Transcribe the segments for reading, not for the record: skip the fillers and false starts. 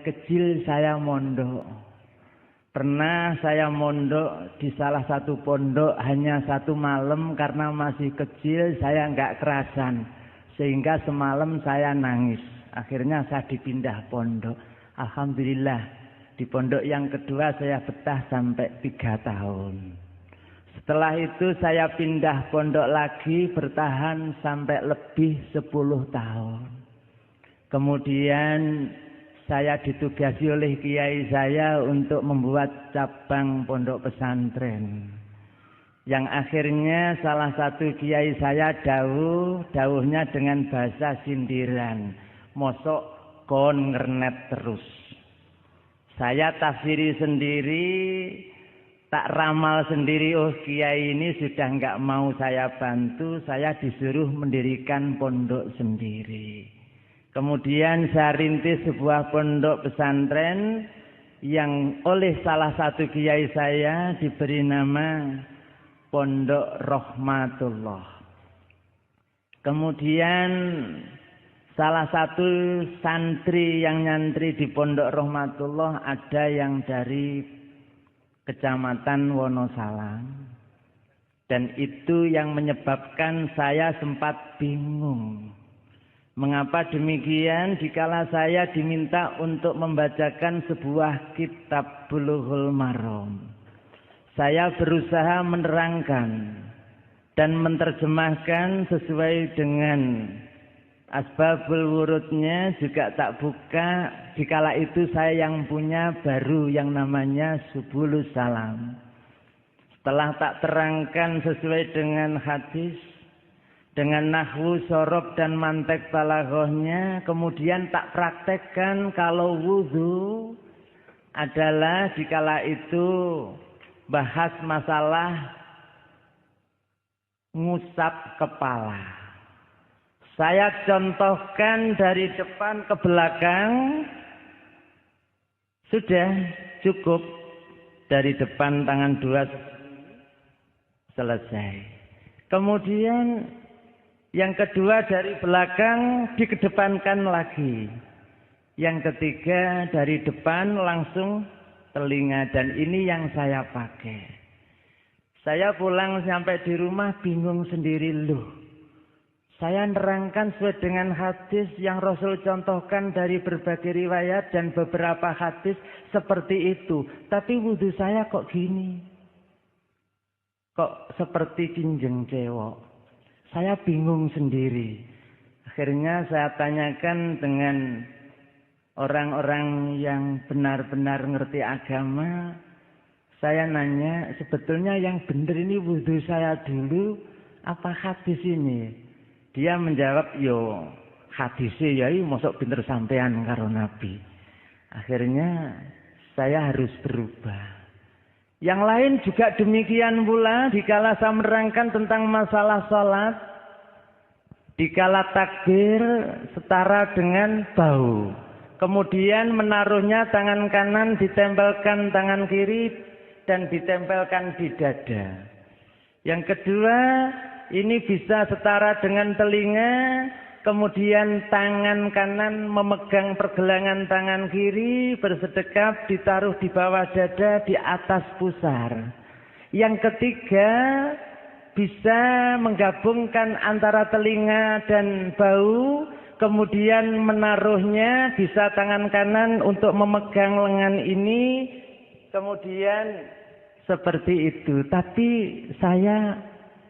Kecil saya mondok. Pernah saya mondok di salah satu pondok hanya 1 malam karena masih kecil saya nggak kerasan. Sehingga semalam saya nangis. Akhirnya saya dipindah pondok. Alhamdulillah di pondok yang kedua saya betah sampai 3 tahun. Setelah itu saya pindah pondok lagi bertahan sampai lebih 10 tahun. Kemudian saya ditugasi oleh kiai saya untuk membuat cabang pondok pesantren. Yang akhirnya salah satu kiai saya dawuhnya dengan bahasa sindiran. Mosok kon ngernet terus. Saya tafsiri sendiri, tak ramal sendiri, oh kiai ini sudah enggak mau saya bantu, saya disuruh mendirikan pondok sendiri. Kemudian saya rintis sebuah pondok pesantren yang oleh salah satu kiai saya diberi nama Pondok Rahmatullah. Kemudian salah satu santri yang nyantri di Pondok Rahmatullah ada yang dari Kecamatan Wonosalam. Dan itu yang menyebabkan saya sempat bingung. Mengapa demikian? Dikala saya diminta untuk membacakan sebuah kitab Bulughul Maram, saya berusaha menerangkan dan menerjemahkan sesuai dengan asbabul wurudnya, juga tak buka. Dikala itu saya yang punya baru yang namanya Subulus Salam. Setelah tak terangkan sesuai dengan hadis, dengan nahwu, sorob, dan mantek balaghahnya, kemudian tak praktekkan kalau wudhu adalah dikala itu bahas masalah ngusap kepala. Saya contohkan dari depan ke belakang, sudah cukup. Dari depan tangan 2 selesai. Kemudian yang kedua dari belakang dikedepankan lagi. Yang ketiga dari depan langsung telinga, dan ini yang saya pakai. Saya pulang sampai di rumah bingung sendiri, loh. Saya nerangkan sesuai dengan hadis yang Rasul contohkan dari berbagai riwayat dan beberapa hadis seperti itu. Tapi wudhu saya kok gini? Kok seperti kinjeng cewek? Saya bingung sendiri. Akhirnya saya tanyakan dengan orang-orang yang benar-benar ngerti agama. Saya nanya, sebetulnya yang benar ini wudhu saya dulu apa hadis ini? Dia menjawab, yo hadisnya ya mosok pinter sampean karo Nabi. Akhirnya saya harus berubah. Yang lain juga demikian pula, dikala saya menerangkan tentang masalah sholat, dikala takbir setara dengan bau. Kemudian menaruhnya tangan kanan ditempelkan tangan kiri dan ditempelkan di dada. Yang kedua, ini bisa setara dengan telinga. Kemudian tangan kanan memegang pergelangan tangan kiri, bersedekap, ditaruh di bawah dada, di atas pusar. Yang ketiga, bisa menggabungkan antara telinga dan bau, kemudian menaruhnya bisa tangan kanan untuk memegang lengan ini, kemudian seperti itu. Tapi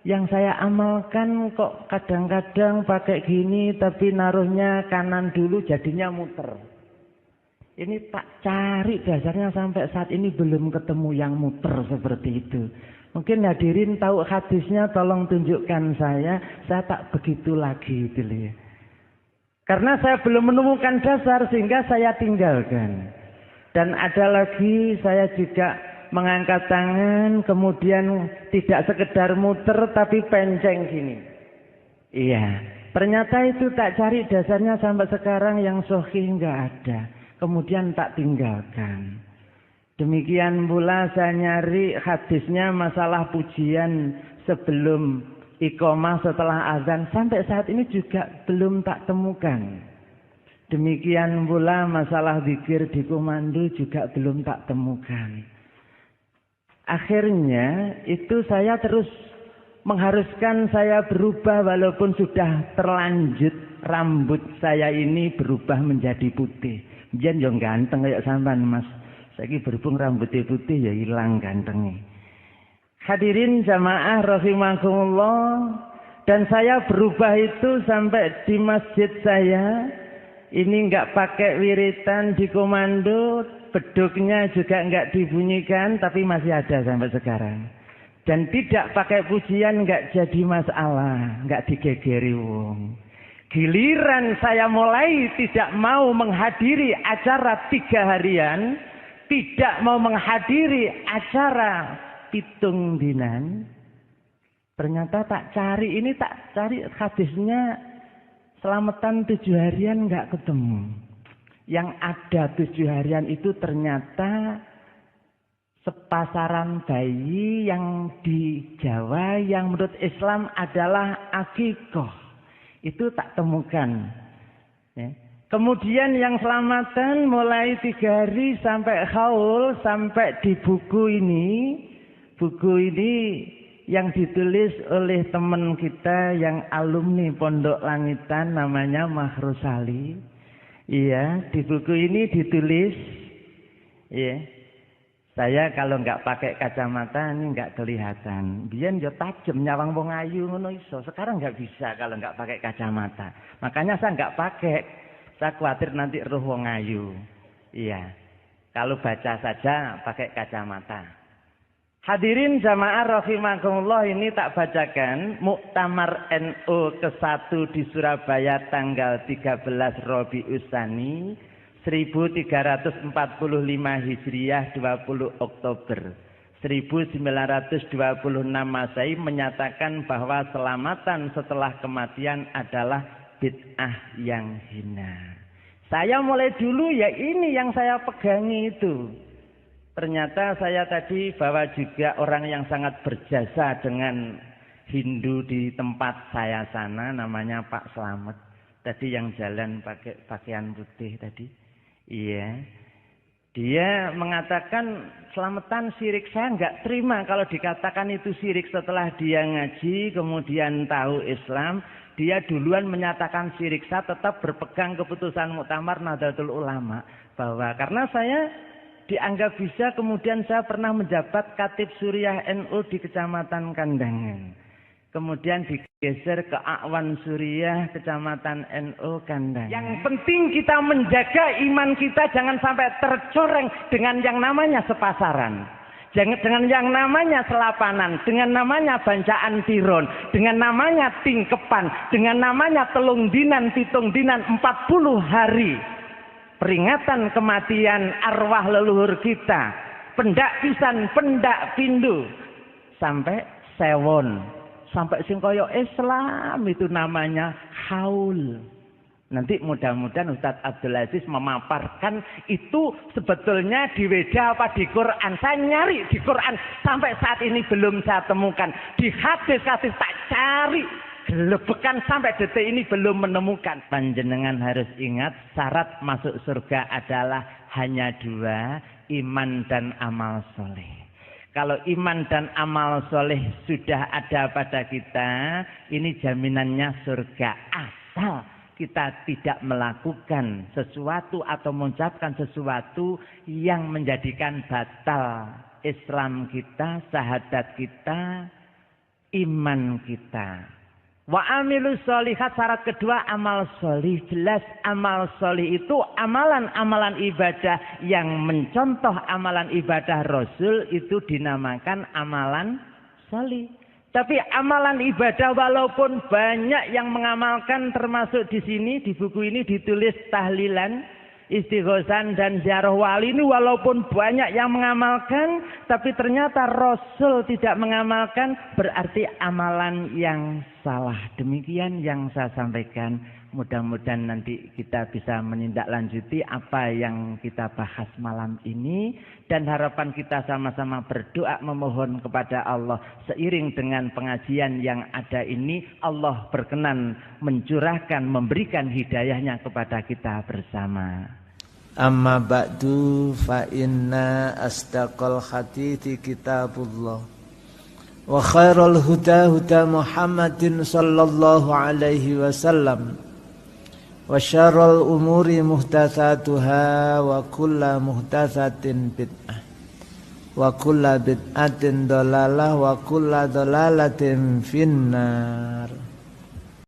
yang saya amalkan kok kadang-kadang pakai gini, tapi naruhnya kanan dulu jadinya muter. Ini tak cari dasarnya sampai saat ini belum ketemu yang muter seperti itu. Mungkin hadirin tahu hadisnya, tolong tunjukkan saya tak begitu lagi itu ya. Karena saya belum menemukan dasar sehingga saya tinggalkan. Dan ada lagi saya juga mengangkat tangan, kemudian tidak sekedar muter tapi penceng gini. Iya, ternyata itu tak cari dasarnya sampai sekarang yang sahih enggak ada. Kemudian tak tinggalkan. Demikian pula saya nyari hadisnya masalah pujian sebelum iqamah setelah azan. Sampai saat ini juga belum tak temukan. Demikian pula masalah zikir di komando juga belum tak temukan. Akhirnya itu saya terus mengharuskan saya berubah walaupun sudah terlanjut rambut saya ini berubah menjadi putih. Biyen yo ganteng kayak sampean Mas. Saiki berhubung rambutnya putih ya hilang gantengnya. Hadirin jamaah rahimakumullah, dan saya berubah itu sampai di masjid saya ini enggak pakai wiritan di komando, beduknya juga enggak dibunyikan, tapi masih ada sampai sekarang. Dan tidak pakai pujian enggak jadi masalah, enggak digegeri wong. Giliran saya mulai tidak mau menghadiri acara 3 harian, tidak mau menghadiri acara 7 dinan, ternyata tak cari hadisnya selamatan 7 harian enggak ketemu. Yang ada 7 harian itu ternyata sepasaran bayi yang di Jawa yang menurut Islam adalah akikoh. Itu tak temukan. Ya. Kemudian yang selamatan mulai 3 hari sampai haul, sampai di buku ini yang ditulis oleh teman kita yang alumni Pondok Langitan namanya Mahrusali. Iya, di buku ini ditulis, ya. Saya kalau nggak pakai kacamata ini nggak kelihatan. Biyen yo tajem nyawang wong ayu ngono iso. Sekarang nggak bisa kalau nggak pakai kacamata. Makanya saya nggak pakai. Saya khawatir nanti roh wong ayu. Iya. Kalau baca saja pakai kacamata. Hadirin jamaah rahimakumullah, ini tak bacakan Muktamar NU ke-1 di Surabaya tanggal 13 Rabiul Tsani 1345 Hijriah 20 Oktober 1926 Masehi menyatakan bahwa selamatan setelah kematian adalah bid'ah yang hina. Saya mulai dulu ya ini yang saya pegangi itu. Ternyata saya tadi bawa juga orang yang sangat berjasa dengan Hindu di tempat saya sana, namanya Pak Slamet. Tadi yang jalan pakai pakaian putih tadi. Iya. Dia mengatakan selamatan syirik. Saya nggak terima kalau dikatakan itu syirik setelah dia ngaji, kemudian tahu Islam. Dia duluan menyatakan syirik. Saya tetap berpegang keputusan Muktamar Nahdlatul Ulama. Bahwa karena saya dianggap bisa, kemudian saya pernah menjabat Khatib Suriah NU di Kecamatan Kandangan. Kemudian digeser ke Akwan Suriah Kecamatan NU Kandangan. Yang penting kita menjaga iman kita jangan sampai tercoreng dengan yang namanya sepasaran. Jangan dengan yang namanya selapanan, dengan namanya bancaan tiron, dengan namanya tingkepan, dengan namanya telung dinan, pitung dinan, 40 hari. Peringatan kematian arwah leluhur kita, pendak pisan, pendak pindu, sampai sewon, sampai sing kaya Islam itu namanya haul. Nanti mudah-mudahan Ustadz Abdul Aziz memaparkan itu sebetulnya di Weda apa di Quran. Saya nyari di Quran sampai saat ini belum saya temukan. Di hadis-hadis tak cari. Gelebekan sampai detik ini belum menemukan. Panjenengan harus ingat syarat masuk surga adalah hanya 2, iman dan amal soleh. Kalau iman dan amal soleh sudah ada pada kita, ini jaminannya surga. Asal kita tidak melakukan sesuatu atau mengucapkan sesuatu yang menjadikan batal Islam kita, syahadat kita, iman kita. Wa amilus sholihat, syarat kedua amal sholih. Jelas amal sholih itu amalan-amalan ibadah yang mencontoh amalan ibadah Rasul itu dinamakan amalan sholih. Tapi amalan ibadah walaupun banyak yang mengamalkan, termasuk di sini di buku ini ditulis tahlilan, istighosan dan ziarah wali, ini walaupun banyak yang mengamalkan, tapi ternyata Rasul tidak mengamalkan, berarti amalan yang salah. Demikian yang saya sampaikan. mudah-mudahan nanti kita bisa menindaklanjuti apa yang kita bahas malam ini, dan harapan kita sama-sama berdoa memohon kepada Allah seiring dengan pengajian yang ada ini, Allah berkenan mencurahkan, memberikan hidayahnya kepada kita bersama. Amma ba'du fa inna asdaqal hadithi kitabullah wa khairal huda huda Muhammadin sallallahu alaihi wasallam wa syarrul umuri muhdatsatuha wa kullu muhdatsatin bid'ah wa kullu bid'atin dhalalah wa kullu dhalalatin finnar.